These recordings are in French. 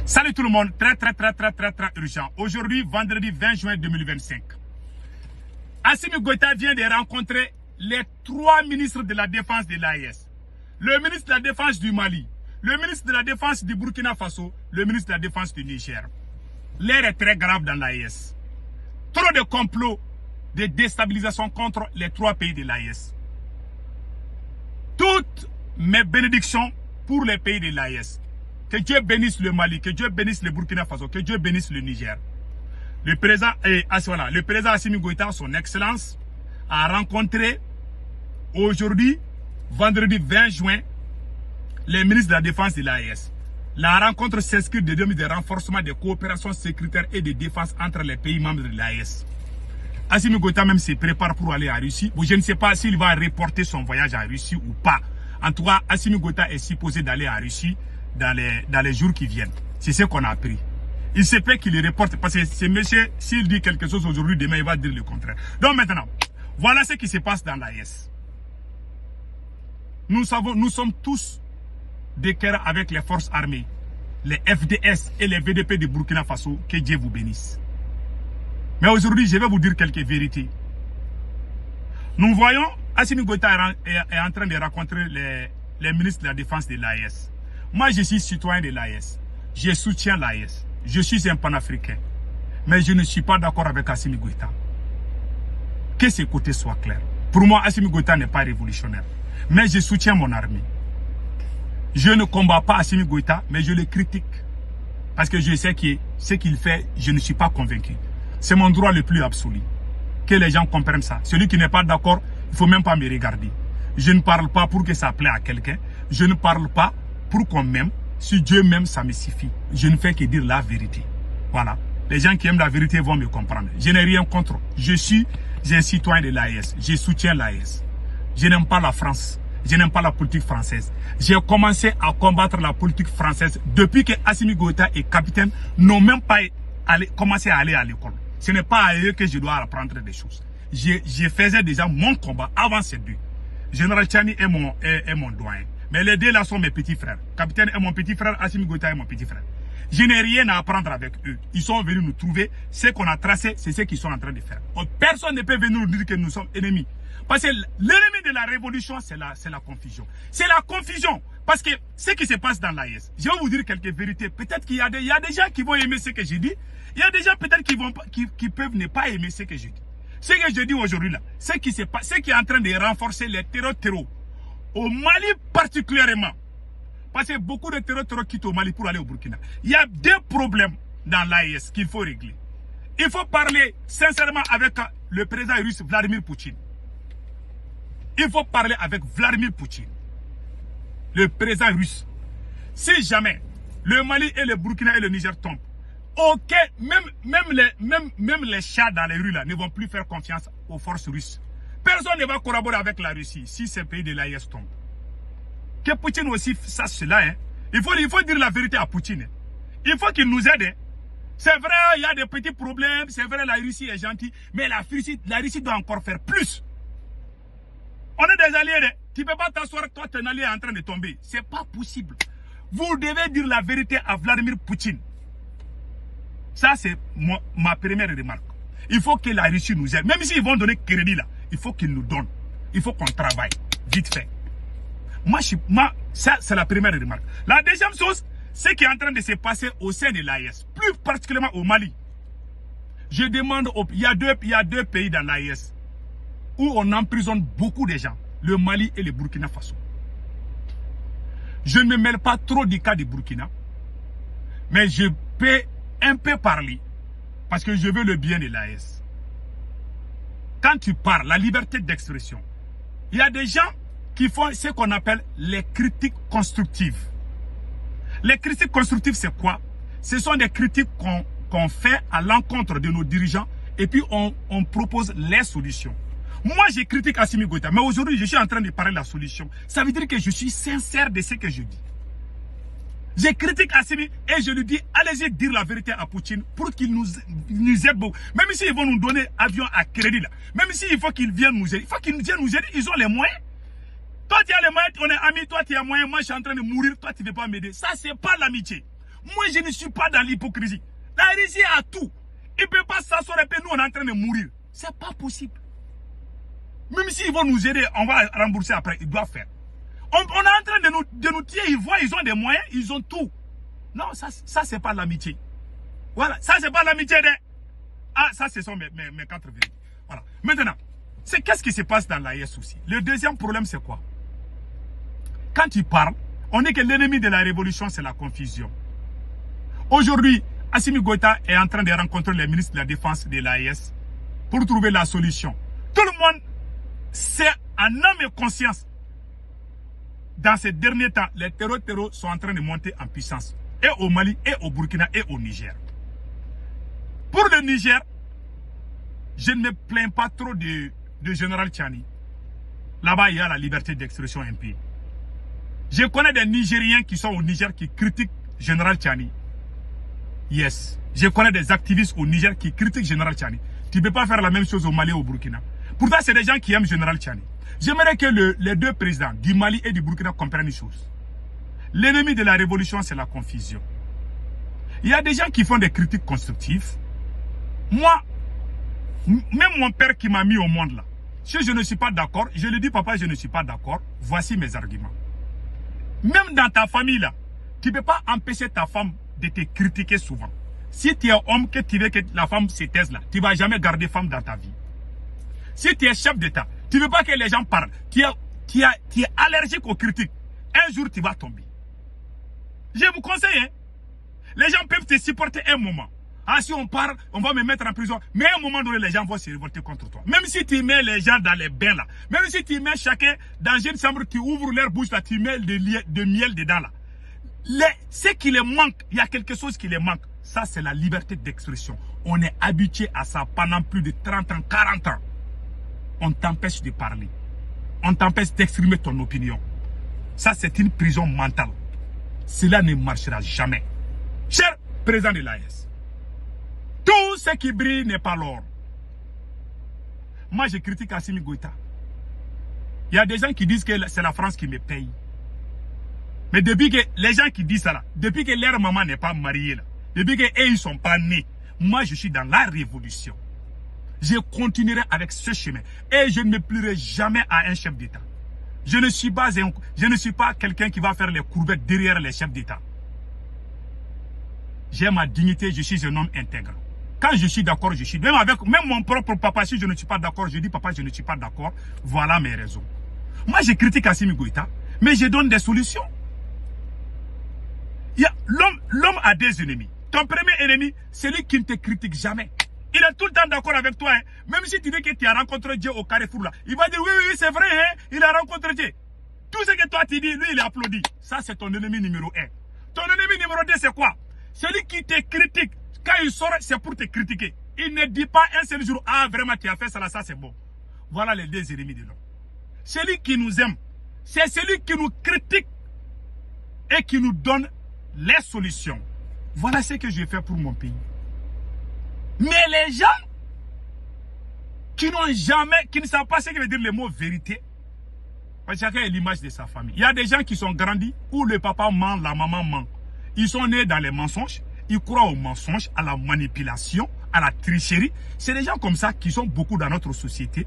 Salut tout le monde, très urgent. Aujourd'hui, vendredi 20 juin 2025. Assimi Goïta vient de rencontrer les 3 ministres de la Défense de l'AES. Le ministre de la Défense du Mali, le ministre de la Défense du Burkina Faso, le ministre de la Défense du Niger. L'air est très grave dans l'AES. Trop de complots de déstabilisation contre les 3 pays de l'AES. Toutes mes bénédictions pour les pays de l'AES. Que Dieu bénisse le Mali, que Dieu bénisse le Burkina Faso, que Dieu bénisse le Niger. Le président Assimi Goïta, son excellence, a rencontré aujourd'hui, vendredi 20 juin, les ministres de la Défense de l'AES. La rencontre s'inscrit de renforcement des coopérations sécuritaires et de défense entre les pays membres de l'AES. Assimi Goïta même se prépare pour aller en Russie. Bon, je ne sais pas s'il va reporter son voyage en Russie ou pas. En tout cas, Assimi Goïta est supposé d'aller en Russie dans les jours qui viennent. C'est ce qu'on a appris. Il se peut qu'il reporte parce que ce monsieur, s'il dit quelque chose aujourd'hui, demain il va dire le contraire. Donc maintenant, voilà ce qui se passe dans l'AES. Nous sommes tous de cœur avec les forces armées, les FDS et les VDP de Burkina Faso. Que Dieu vous bénisse. Mais aujourd'hui, je vais vous dire quelques vérités. Nous voyons, Assimi Goïta est en train de rencontrer les ministres de la Défense de l'AES. Moi, je suis citoyen de l'AES. Je soutiens l'AES. Je suis un panafricain. Mais je ne suis pas d'accord avec Assimi Goïta. Que ses côtés soient clairs. Pour moi, Assimi Goïta n'est pas révolutionnaire. Mais je soutiens mon armée. Je ne combats pas Assimi Goïta, mais je le critique. Parce que je sais que ce qu'il fait, je ne suis pas convaincu. C'est mon droit le plus absolu. Que les gens comprennent ça. Celui qui n'est pas d'accord, il ne faut même pas me regarder. Je ne parle pas pour que ça plaît à quelqu'un. Je ne parle pas pour qu'on m'aime. Si Dieu m'aime, ça me suffit. Je ne fais que dire la vérité. Voilà. Les gens qui aiment la vérité vont me comprendre. Je n'ai rien contre. Je suis un citoyen de l'AES. Je soutiens l'AES. Je n'aime pas la France. Je n'aime pas la politique française. J'ai commencé à combattre la politique française depuis que Assimi Goïta et capitaine n'ont même pas commencé à aller à l'école. Ce n'est pas à eux que je dois apprendre des choses. Je faisais déjà mon combat avant ces deux. Général Tchani est mon doyen. Mais les deux là sont mes petits frères. Capitaine est mon petit frère, Assimi Goïta est mon petit frère. Je n'ai rien à apprendre avec eux. Ils sont venus nous trouver. Ce qu'on a tracé, c'est ce qu'ils sont en train de faire. Personne ne peut venir nous dire que nous sommes ennemis. Parce que l'ennemi de la révolution, c'est la confusion. C'est la confusion. Parce que ce qui se passe dans l'AES, je vais vous dire quelques vérités. Peut-être qu'il y a des gens qui vont aimer ce que je dis. Il y a des gens peut-être qui peuvent ne pas aimer ce que je dis. Ce que je dis aujourd'hui là, ce qui est en train de renforcer les terreaux. Au Mali particulièrement. Parce que beaucoup de terreaux quittent au Mali pour aller au Burkina. Il y a 2 problèmes dans l'AES qu'il faut régler. Il faut parler sincèrement avec le président russe Vladimir Poutine. Il faut parler avec Vladimir Poutine. Le président russe. Si jamais le Mali et le Burkina et le Niger tombent, ok, même les chats dans les rues là ne vont plus faire confiance aux forces russes. Personne ne va collaborer avec la Russie si ces pays de l'AES tombent. Que Poutine aussi sache cela. Hein. Il faut dire la vérité à Poutine. Hein. Il faut qu'il nous aide. Hein. C'est vrai, il y a des petits problèmes. C'est vrai, la Russie est gentille. Mais la Russie doit encore faire plus. On est des alliés. Hein. Tu ne peux pas t'asseoir, toi, ton allié est en train de tomber. Ce n'est pas possible. Vous devez dire la vérité à Vladimir Poutine. Ça, c'est ma première remarque. Il faut que la Russie nous aide. Même s'ils vont donner crédit là. Il faut qu'ils nous donnent. Il faut qu'on travaille. Vite fait. Ça, c'est la première remarque. La deuxième chose, c'est ce qui est en train de se passer au sein de l'AES. Plus particulièrement au Mali. Je demande, il y a deux pays dans l'AES où on emprisonne beaucoup de gens. Le Mali et le Burkina Faso. Je ne me mêle pas trop du cas du Burkina. Mais je peux un peu parler. Parce que je veux le bien de l'AES. Quand tu parles, la liberté d'expression, il y a des gens qui font ce qu'on appelle les critiques constructives. Les critiques constructives, c'est quoi? Ce sont des critiques qu'on fait à l'encontre de nos dirigeants et puis on propose les solutions. Moi, je critique Assimi Goïta, mais aujourd'hui, je suis en train de parler de la solution. Ça veut dire que je suis sincère de ce que je dis. Je critique Assimi et je lui dis, allez-y dire la vérité à Poutine pour qu'il nous aide beaucoup. Même s'ils vont nous donner avion à crédit là. Même s'il faut qu'ils viennent nous aider. Il faut qu'ils viennent nous aider. Ils ont les moyens. Toi, tu as les moyens, on est amis. Toi, tu as les moyens. Moi, je suis en train de mourir. Toi, tu ne veux pas m'aider. Ça, c'est pas l'amitié. Moi, je ne suis pas dans l'hypocrisie. La Russie a tout. Il ne peut pas s'asseoir et puis nous, on est en train de mourir. C'est pas possible. Même s'ils vont nous aider, on va rembourser après. Ils doivent faire. On est en train de nous tuer. Ils voient, ils ont des moyens, ils ont tout. Non, ça c'est pas l'amitié. Voilà, ça c'est pas l'amitié. Ah, ça, ce sont mes 4 vérités. Voilà. Maintenant, qu'est-ce qui se passe dans l'AES aussi? Le deuxième problème, c'est quoi? Quand ils parlent, on dit que l'ennemi de la révolution, c'est la confusion. Aujourd'hui, Assimi Goïta est en train de rencontrer les ministres de la Défense de l'AES pour trouver la solution. Tout le monde sait en âme et conscience. Dans ces derniers temps, les terreaux sont en train de monter en puissance. Et au Mali, et au Burkina, et au Niger. Pour le Niger, je ne me plains pas trop de Général Tchani. Là-bas, il y a la liberté d'expression un peu. Je connais des Nigériens qui sont au Niger qui critiquent Général Tchani. Yes. Je connais des activistes au Niger qui critiquent Général Tchani. Tu ne peux pas faire la même chose au Mali et au Burkina. Pourtant, c'est des gens qui aiment Général Tchani. J'aimerais que les deux présidents du Mali et du Burkina comprennent une chose. L'ennemi de la révolution, c'est la confusion. Il y a des gens qui font des critiques constructives. Moi, même mon père qui m'a mis au monde là, si je ne suis pas d'accord, je lui dis papa, je ne suis pas d'accord, voici mes arguments. Même dans ta famille là, tu ne peux pas empêcher ta femme de te critiquer souvent. Si tu es homme, que tu veux que la femme se taise là, tu ne vas jamais garder femme dans ta vie. Si tu es chef d'État, tu ne veux pas que les gens parlent. Tu es allergique aux critiques. Un jour, tu vas tomber. Je vous conseille, hein. Les gens peuvent te supporter un moment. Ah, si on parle, on va me mettre en prison. Mais à un moment donné, les gens vont se révolter contre toi. Même si tu mets les gens dans les bains là, même si tu mets chacun dans une chambre, tu ouvres leur bouche là, tu mets de miel dedans là. Ce qui les manque, il y a quelque chose qui les manque. Ça, c'est la liberté d'expression. On est habitué à ça pendant plus de 30 ans, 40 ans. On t'empêche de parler. On t'empêche d'exprimer ton opinion. Ça, c'est une prison mentale. Cela ne marchera jamais. Cher président de l'AES, tout ce qui brille n'est pas l'or. Moi, je critique Assimi Goïta. Il y a des gens qui disent que c'est la France qui me paye. Mais depuis que les gens qui disent ça là, depuis que leur maman n'est pas mariée là, depuis qu'ils ne sont pas nés, moi je suis dans la révolution. Je continuerai avec ce chemin. Et je ne me plierai jamais à un chef d'État. Je ne suis pas quelqu'un qui va faire les courbettes derrière les chefs d'État. J'ai ma dignité, je suis un homme intègre. Quand je suis d'accord, je suis. Même mon propre papa, si je ne suis pas d'accord, je dis papa, je ne suis pas d'accord. Voilà mes raisons. Moi, je critique Assimi Goïta, mais je donne des solutions. L'homme a des ennemis. Ton premier ennemi, c'est lui qui ne te critique jamais. Il est tout le temps d'accord avec toi. Hein. Même si tu dis que tu as rencontré Dieu au Carrefour là, il va dire oui, c'est vrai, hein, il a rencontré Dieu. Tout ce que toi tu dis, lui il applaudit. Ça c'est ton ennemi numéro 1. Ton ennemi numéro 2 c'est quoi? Celui qui te critique, quand il sort, c'est pour te critiquer. Il ne dit pas un seul jour, ah vraiment tu as fait ça là, ça c'est bon. Voilà les deux ennemis de l'homme. Celui qui nous aime, c'est celui qui nous critique et qui nous donne les solutions. Voilà ce que je vais faire pour mon pays. Mais les gens qui ne savent pas ce que veut dire le mot vérité, chacun a l'image de sa famille. Il y a des gens qui sont grandis où le papa ment, la maman ment. Ils sont nés dans les mensonges, ils croient aux mensonges, à la manipulation, à la tricherie. C'est des gens comme ça qui sont beaucoup dans notre société.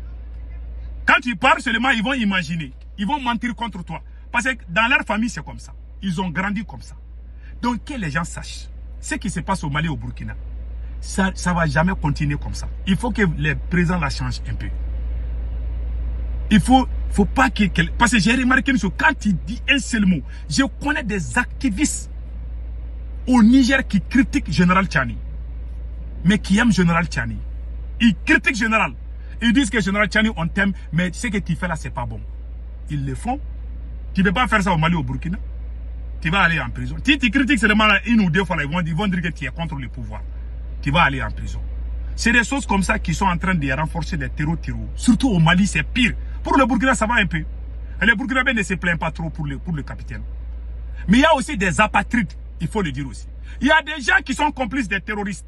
Quand tu parles seulement, ils vont imaginer, ils vont mentir contre toi. Parce que dans leur famille, c'est comme ça. Ils ont grandi comme ça. Donc que les gens sachent ce qui se passe au Mali et au Burkina. Ça ne va jamais continuer comme ça. Il faut que les présidents la changent un peu. Il faut pas que... Parce que j'ai remarqué une chose, quand il dit un seul mot, je connais des activistes au Niger qui critiquent Général Tchani. Mais qui aiment Général Tchani. Ils critiquent Général. Ils disent que Général Tchani, on t'aime, mais ce que tu fais là, c'est pas bon. Ils le font. Tu ne peux pas faire ça au Mali ou au Burkina. Tu vas aller en prison. Si tu critiques seulement une ou deux fois, ils vont dire que tu es contre le pouvoir. Tu vas aller en prison. C'est des choses comme ça qui sont en train de renforcer les terreaux. Surtout au Mali, c'est pire. Pour le Burkina, ça va un peu. Et le Burkinabé ne se plaint pas trop pour le capitaine. Mais il y a aussi des apatrides, il faut le dire aussi. Il y a des gens qui sont complices des terroristes.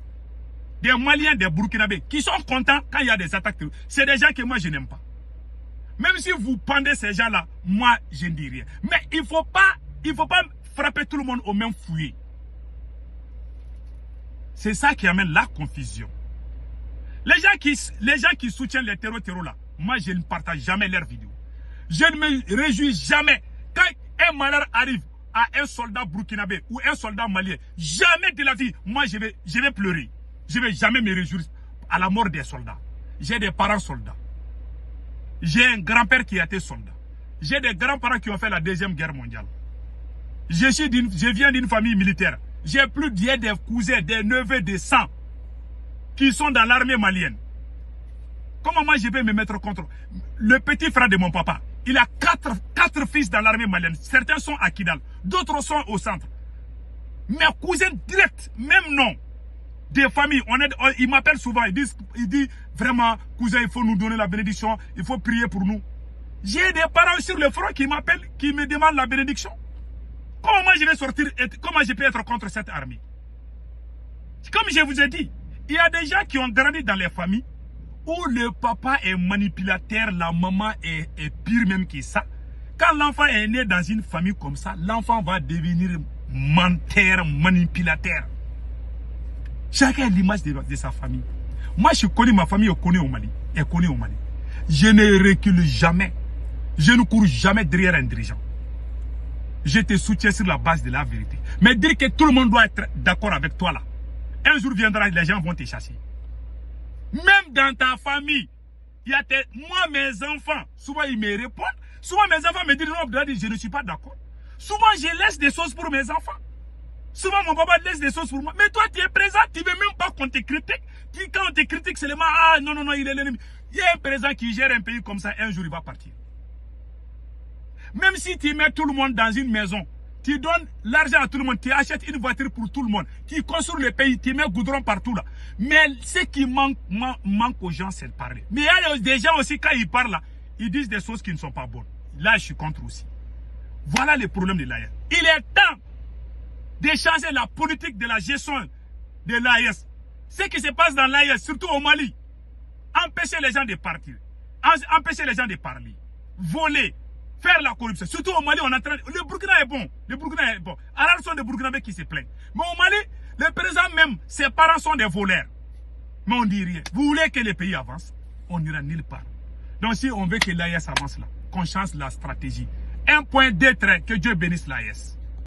Des Maliens, des Burkinabés, qui sont contents quand il y a des attaques terroristes. C'est des gens que moi, je n'aime pas. Même si vous pendez ces gens-là, moi, je ne dis rien. Mais il ne faut pas frapper tout le monde au même fouet. C'est ça qui amène la confusion. Les gens qui soutiennent les terroristes là, moi je ne partage jamais leurs vidéos. Je ne me réjouis jamais. Quand un malheur arrive à un soldat burkinabé ou un soldat malien, jamais de la vie, moi je vais pleurer. Je ne vais jamais me réjouir à la mort des soldats. J'ai des parents soldats. J'ai un grand-père qui a été soldat. J'ai des grands-parents qui ont fait la Deuxième Guerre mondiale. Je viens d'une famille militaire. J'ai plus des cousins, des neveux, des sangs qui sont dans l'armée malienne. Comment moi je vais me mettre contre le petit frère de mon papa? Il a quatre fils dans l'armée malienne. Certains sont à Kidal, d'autres sont au centre. Mes cousins directs, même nom, des familles, ils m'appellent souvent, ils disent vraiment, cousin, il faut nous donner la bénédiction, il faut prier pour nous. J'ai des parents sur le front qui m'appellent, qui me demandent la bénédiction. Comment moi je vais sortir, comment je peux être contre cette armée? Comme je vous ai dit, il y a des gens qui ont grandi dans les familles où le papa est manipulateur, la maman est pire même que ça. Quand l'enfant est né dans une famille comme ça, l'enfant va devenir menteur, manipulateur. Chacun a l'image de sa famille. Moi, je connais ma famille, elle connaît au Mali. Je ne recule jamais. Je ne cours jamais derrière un dirigeant. Je te soutiens sur la base de la vérité. Mais dire que tout le monde doit être d'accord avec toi là, un jour viendra, les gens vont te chasser. Même dans ta famille, il y a moi, mes enfants, souvent ils me répondent. Souvent mes enfants me disent non, je ne suis pas d'accord. Souvent je laisse des choses pour mes enfants. Souvent mon papa laisse des choses pour moi. Mais toi tu es présent, tu ne veux même pas qu'on te critique. Quand on te critique seulement, ah non, il est l'ennemi. Il y a un président qui gère un pays comme ça, un jour il va partir. Même si tu mets tout le monde dans une maison, tu donnes l'argent à tout le monde, tu achètes une voiture pour tout le monde, tu construis le pays, tu mets goudron partout là. Mais ce qui manque aux gens, c'est de parler. Mais il y a des gens aussi, quand ils parlent là, ils disent des choses qui ne sont pas bonnes. Là, je suis contre aussi. Voilà le problème de l'AES. Il est temps de changer la politique de la gestion de l'AES. Ce qui se passe dans l'AES, surtout au Mali, empêcher les gens de partir, empêcher les gens de parler, voler, faire la corruption. Surtout au Mali, on est en train. Le Burkina est bon. Le Burkina est bon. Alors, ce sont des Burkinabés qui se plaignent. Mais au Mali, le président même, ses parents sont des voleurs. Mais on ne dit rien. Vous voulez que le pays avance? On n'ira nulle part. Donc, si on veut que l'AES avance là, qu'on change la stratégie. Un point, deux traits, que Dieu bénisse l'AES.